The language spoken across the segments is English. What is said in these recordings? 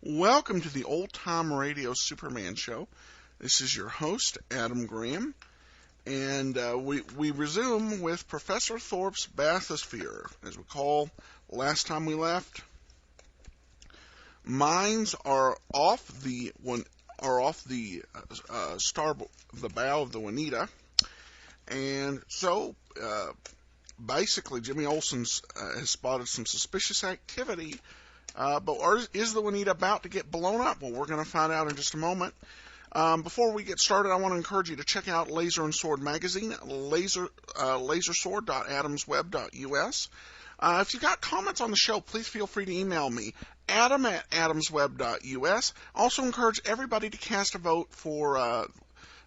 Welcome to the Old Time Radio Superman Show. This is your host, Adam Graham, and we resume with Professor Thorpe's Bathysphere. As we recall, last time we left, mines are off the bow of the Juanita, and so basically Jimmy Olsen has spotted some suspicious activity. But is the Juanita about to get blown up? Well, we're going to find out in just a moment. Before we get started, I want to encourage you to check out Laser and Sword magazine, lasersword.adamsweb.us. If you've got comments on the show, please feel free to email me, adam@adamsweb.us. Also encourage everybody to cast a vote for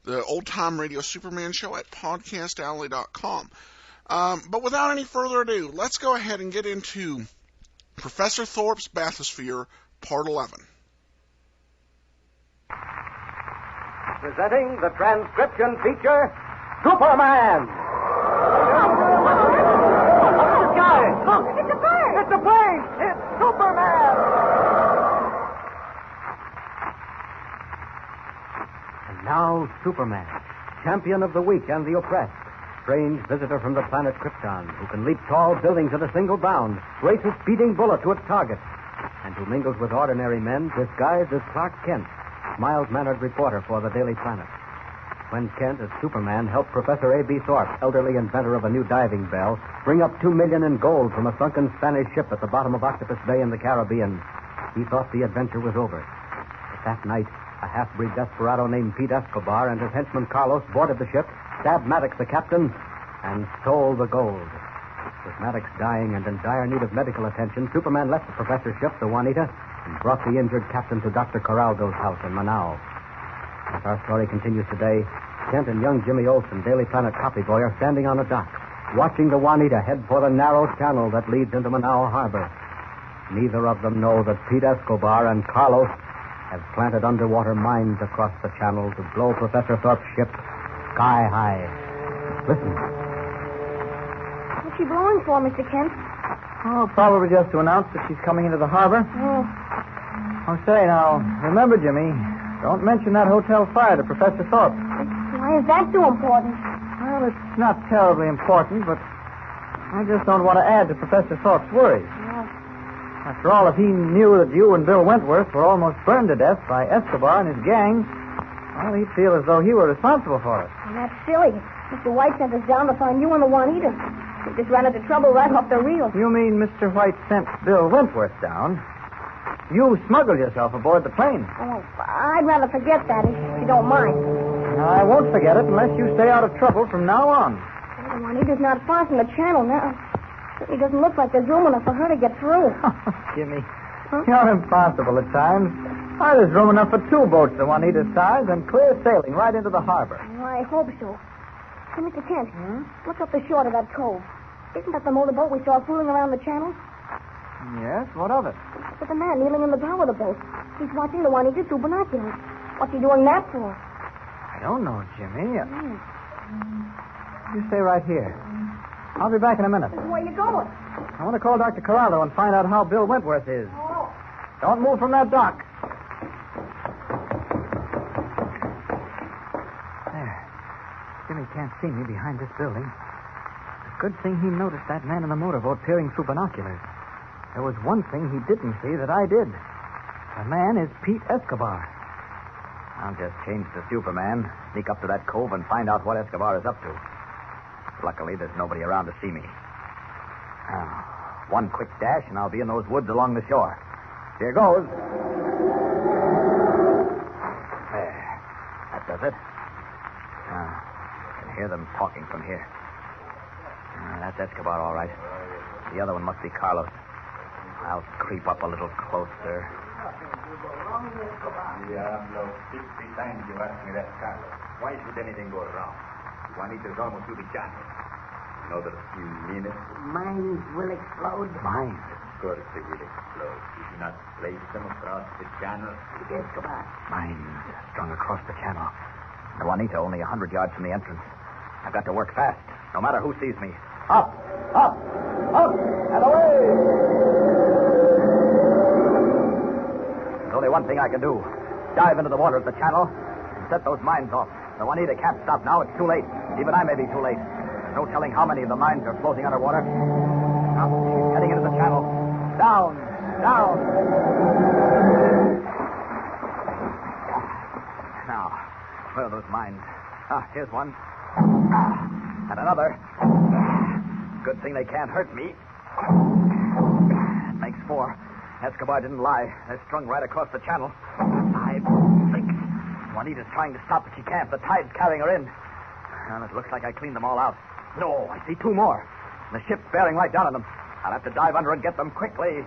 the Old Time Radio Superman Show at podcastalley.com. But without any further ado, let's go ahead and get into Professor Thorpe's Bathysphere, Part 11. Presenting the transcription feature, Superman! Look, guys! Look! It's a plane! It's a plane! It's Superman! And now, Superman, champion of the weak and the oppressed. Strange visitor from the planet Krypton, who can leap tall buildings at a single bound, race a speeding bullet to its target, and who mingles with ordinary men disguised as Clark Kent, mild-mannered reporter for the Daily Planet. When Kent, as Superman, helped Professor A.B. Thorpe, elderly inventor of a new diving bell, bring up $2 million in gold from a sunken Spanish ship at the bottom of Octopus Bay in the Caribbean, he thought the adventure was over. But that night, a half-breed desperado named Pete Escobar and his henchman Carlos boarded the ship, stabbed Maddox, the captain, and stole the gold. With Maddox dying and in dire need of medical attention, Superman left the professor's ship, the Juanita, and brought the injured captain to Dr. Corraldo's house in Manaus. As our story continues today, Kent and young Jimmy Olsen, Daily Planet copyboy, are standing on a dock, watching the Juanita head for the narrow channel that leads into Manaus Harbor. Neither of them know that Pete Escobar and Carlos have planted underwater mines across the channel to blow Professor Thorpe's ship sky high. Listen. What's she blowing for, Mr. Kent? Oh, probably just to announce that she's coming into the harbor. Oh. Oh, say, now, remember, Jimmy, don't mention that hotel fire to Professor Thorpe. Why is that so important? Well, it's not terribly important, but I just don't want to add to Professor Thorpe's worries. Oh. After all, if he knew that you and Bill Wentworth were almost burned to death by Escobar and his gang, well, he'd feel as though he were responsible for it. Well, that's silly. Mr. White sent us down to find you and the Juanita. We just ran into trouble right off the reel. You mean Mr. White sent Bill Wentworth down? You smuggled yourself aboard the plane. Oh, I'd rather forget that, if you don't mind. I won't forget it unless you stay out of trouble from now on. Well, the Juanita's not far from the channel now. It doesn't look like there's room enough for her to get through. Jimmy, Huh? you're impossible at times. Why, there's room enough for 2 boats the Juanita's size and clear sailing right into the harbor. Well, I hope so. Hey, Mr. Kent, look up the shore of that cove. Isn't that the motorboat we saw fooling around the channel? Yes, what of it? But the man kneeling in the bow of the boat. He's watching the Juanita through binoculars. What's he doing that for? I don't know, Jimmy. You stay right here. I'll be back in a minute. Where you going? I want to call Dr. Corrado and find out how Bill Wentworth is. Oh. Don't move from that dock. There. Jimmy can't see me behind this building. It's a good thing he noticed that man in the motorboat peering through binoculars. There was one thing he didn't see that I did. The man is Pete Escobar. I'll just change to Superman, sneak up to that cove, and find out what Escobar is up to. Luckily, there's nobody around to see me. Now, one quick dash, and I'll be in those woods along the shore. Here goes. There. That does it. Now, I can hear them talking from here. That's Escobar, all right. The other one must be Carlos. I'll creep up a little closer. Diablo, 60 times you asked me that, Carlos. Why should anything go wrong? Juanita's almost to the channel. Another few minutes. Mines will explode. Mine. Of course they will explode. Did you not place them across the channel? Escobar. Mine strung across the channel. The Juanita only 100 yards from the entrance. I've got to work fast, no matter who sees me. Up, up, up, and away! only one thing I can do. Dive into the water of the channel and set those mines off. The Juanita can't stop now. It's too late. Even I may be too late. No telling how many of the mines are floating underwater. Now, she's heading into the channel. Down, down. Now, where are those mines? Here's one. And another. Good thing they can't hurt me. Makes 4. Escobar didn't lie. They're strung right across the channel. 5, 6. Juanita's trying to stop, but she can't. The tide's carrying her in. And it looks like I cleaned them all out. No, I see 2 more. And the ship's bearing right down on them. I'll have to dive under and get them quickly.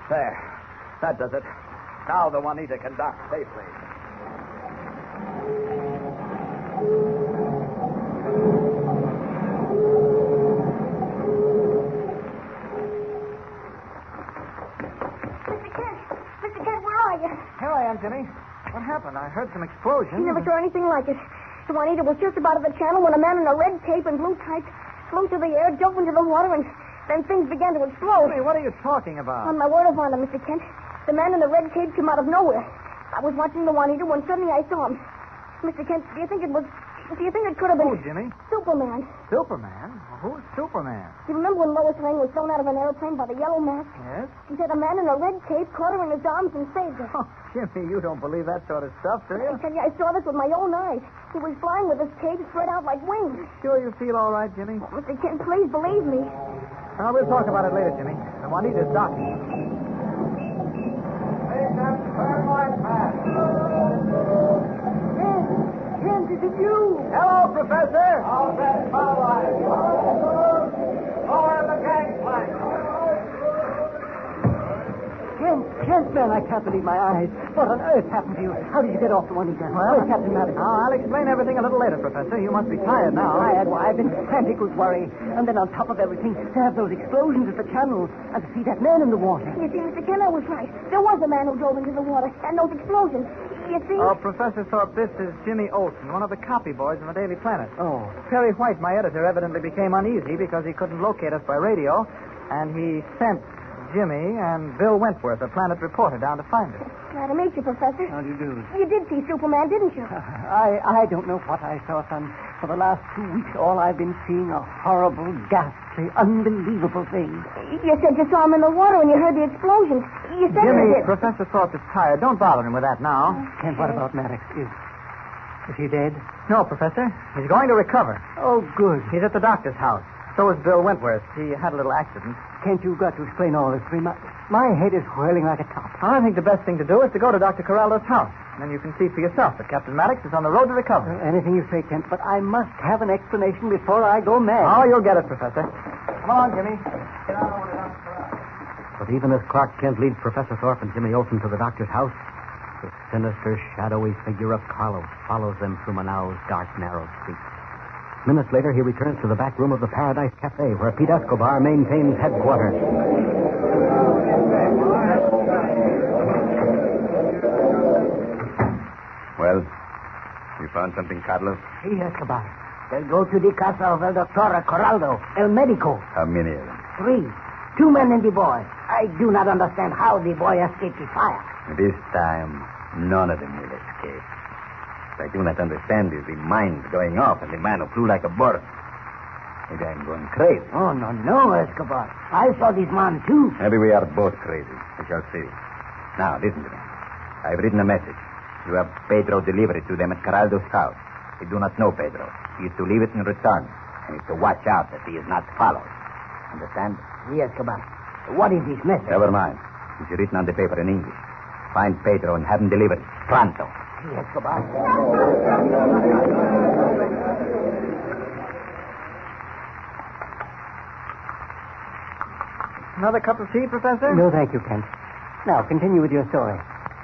There. That does it. Now the Juanita can dock safely. Mr. Kent, where are you? Here I am, Jimmy. What happened? I heard some explosions. You never saw anything like it. The Juanita was just about at the channel when a man in a red cape and blue tights flew through the air, jumped into the water, and then things began to explode. Jimmy, what are you talking about? On my word of honor, Mr. Kent, the man in the red cape came out of nowhere. I was watching the Juanita when suddenly I saw him. Mr. Kent, do you think it could have been... Who, Jimmy? Superman. Superman? Who's Superman? You remember when Lois Lane was thrown out of an airplane by the yellow mask? Yes? He said a man in a red cape caught her in his arms and saved her. Oh, Jimmy, you don't believe that sort of stuff, do you? I tell you, I saw this with my own eyes. He was flying with his cape spread out like wings. Sure you feel all right, Jimmy? Mr. Kent, please believe me. We'll talk about it later, Jimmy. The Juanita's docking. Hey, that's turn right back. Kent, is it you? Hello, Professor. All set, power line. Lower the gangplank. Kent, man, I can't believe my eyes. What on earth happened to you? How did you get off the Juanita? Well, Captain Maddox. I'll explain everything a little later, Professor. You must be tired now. I've been frantic with worry. And then on top of everything, to have those explosions at the channel and to see that man in the water. You see, Mr. Kent, I was right. There was a man who drove into the water, and those explosions. You see? Oh, Professor Thorpe, this is Jimmy Olsen, one of the copy boys in the Daily Planet. Oh. Perry White, my editor, evidently became uneasy because he couldn't locate us by radio, and he sent Jimmy and Bill Wentworth, a Planet reporter, down to find us. Glad to meet you, Professor. How do you do? You did see Superman, didn't you? I don't know what I saw, son. For the last 2 weeks, all I've been seeing are horrible, ghastly, unbelievable things. You said you saw him in the water and you heard the explosions. You said Jimmy, you did. Professor Thorpe is tired. Don't bother him with that now. Kent, what about Maddox? Is he dead? No, Professor. He's going to recover. Oh, good. He's at the doctor's house. So is Bill Wentworth. He had a little accident. Kent, you've got to explain all this to me. My head is whirling like a top. I think the best thing to do is to go to Dr. Corraldo's house. And then you can see for yourself that Captain Maddox is on the road to recovery. Anything you say, Kent, but I must have an explanation before I go mad. Oh, you'll get it, Professor. Come on, Jimmy. Get on over to Dr. Corraldo. But even as Clark Kent leads Professor Thorpe and Jimmy Olsen to the doctor's house, the sinister, shadowy figure of Carlos follows them through Manaus' dark, narrow streets. Minutes later, he returns to the back room of the Paradise Cafe, where Pete Escobar maintains headquarters. Well, you found something, Carlos? Sí, Escobar. They'll go to the casa of El Doctor Corraldo, El Medico. How many of them? 3. 2 men and the boy. I do not understand how the boy escaped the fire. This time, none of them will escape. What I do not understand is the mines going off and the man who flew like a bird. Maybe I'm going crazy. Oh, no, Escobar. I saw this man, too. Maybe we are both crazy. We shall see. Now, listen to me. I've written a message. You have Pedro deliver it to them at Corraldo's house. They do not know Pedro. He is to leave it and return. And is to watch out that he is not followed. Understand? Yes, Escobar. What is this message? Never mind. It's written on the paper in English. Find Pedro and have him delivered. Pronto. Yes, Escobar. Another cup of tea, Professor? No, thank you, Kent. Now, continue with your story.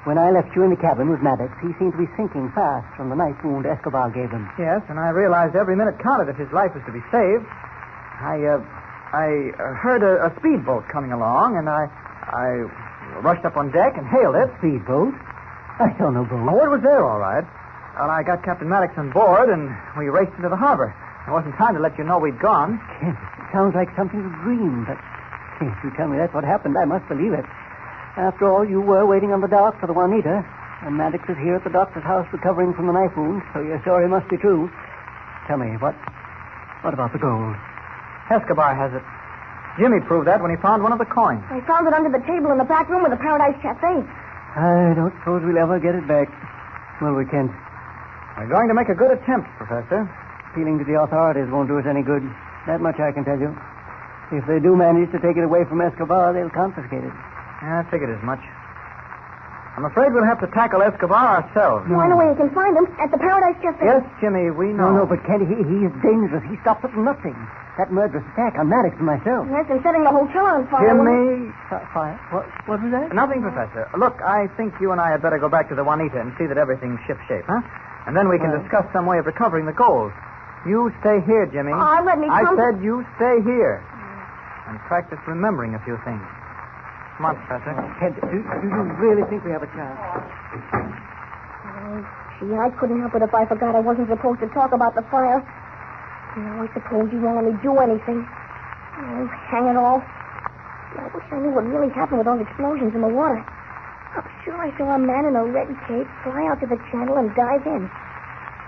When I left you in the cabin with Maddox, he seemed to be sinking fast from the knife wound Escobar gave him. Yes, and I realized every minute counted if his life was to be saved. I heard a speedboat coming along, and I rushed up on deck and hailed it. Speedboat? I saw no boat. Oh, it was there, all right. Well, I got Captain Maddox on board, and we raced into the harbor. There wasn't time to let you know we'd gone. Kent, it sounds like something you dreamed. But If you tell me that's what happened, I must believe it. After all, you were waiting on the dock for the Juanita, and Maddox is here at the doctor's house recovering from the knife wound, so your story must be true. Tell me, what about the gold? Escobar has it. Jimmy proved that when he found one of the coins. I found it under the table in the back room of the Paradise Cafe. I don't suppose we'll ever get it back. Well, we can't. We're going to make a good attempt, Professor. Appealing to the authorities won't do us any good. That much I can tell you. If they do manage to take it away from Escobar, they'll confiscate it. Yeah, I figured as much. I'm afraid we'll have to tackle Escobar ourselves. No. I know where you can find him, at the Paradise Cafe. Yes, Jimmy, we know. No, but Kent, he is dangerous. He stops at nothing. That murderous attack on Maddox and myself. Yes, and setting the hotel on fire. Jimmy. Fire? What was that? Nothing, Professor. Look, I think you and I had better go back to the Juanita and see that everything's shipshape, huh? And then we can discuss some way of recovering the gold. You stay here, Jimmy. Oh, let me come. I said you stay here. And practice remembering a few things. Come on, Professor. Kent, do you really think we have a chance? Oh, gee, I couldn't help it if I forgot I wasn't supposed to talk about the fire. No, I suppose you won't let me do anything. Oh, hang it all. I wish I knew what really happened with those explosions in the water. I'm sure I saw a man in a red cape fly out to the channel and dive in.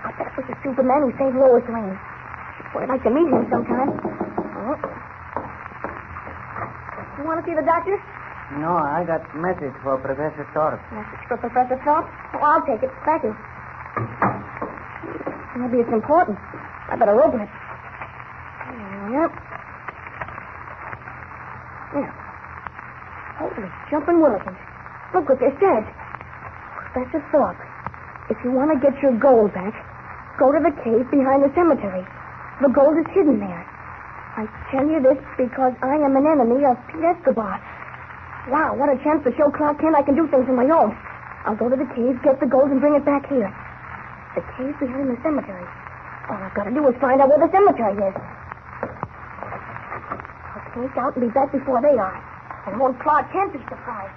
But that was the Superman who saved Lois Lane. Boy, I'd like to meet him sometime. Oh. You want to see the doctor? No, I got a message for Professor Thorpe. Message for Professor Thorpe? Oh, I'll take it. Thank you. Maybe it's important. I better open it. Yep. Yeah. Holy jumping Willikins. Look what they said. Professor Thorpe, if you want to get your gold back, go to the cave behind the cemetery. The gold is hidden there. I tell you this because I am an enemy of Pete Escobar. Wow, what a chance to show Clark Kent I can do things on my own. I'll go to the cave, get the gold, and bring it back here. The cave behind the cemetery. All I've got to do is find out where the cemetery is. I'll sneak out and be back before they are. And won't Clark Kent be surprised?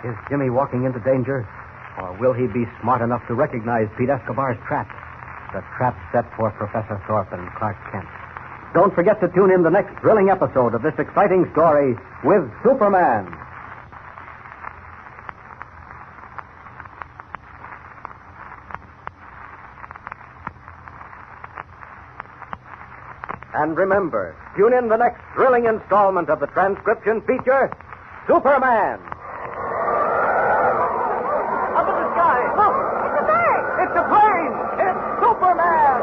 Is Jimmy walking into danger? Or will he be smart enough to recognize Pete Escobar's trap? The trap set for Professor Thorpe and Clark Kent. Don't forget to tune in the next thrilling episode of this exciting story with Superman. And remember, tune in the next thrilling installment of the transcription feature, Superman. Up in the sky, look! It's a bird! It's a plane! It's Superman!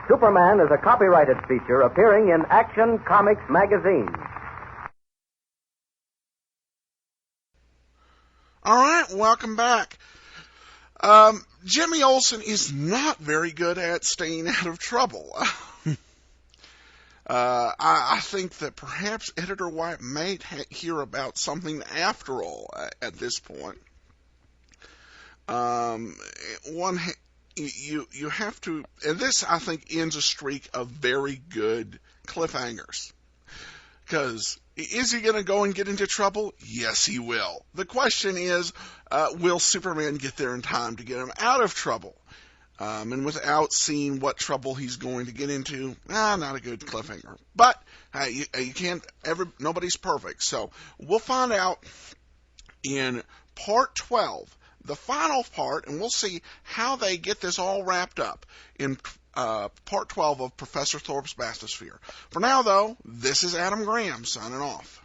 Superman is a copyrighted feature appearing in Action Comics magazine. All right, welcome back. Jimmy Olsen is not very good at staying out of trouble. I think that perhaps Editor White may hear about something after all at this point. You have to, and this I think ends a streak of very good cliffhangers. Because is he going to go and get into trouble? Yes, he will. The question is, will Superman get there in time to get him out of trouble? And without seeing what trouble he's going to get into, not a good cliffhanger. But you can't. Nobody's perfect. So we'll find out in part 12, the final part, and we'll see how they get this all wrapped up in part 12 of Professor Thorpe's Bathysphere. For now, though, this is Adam Graham signing off.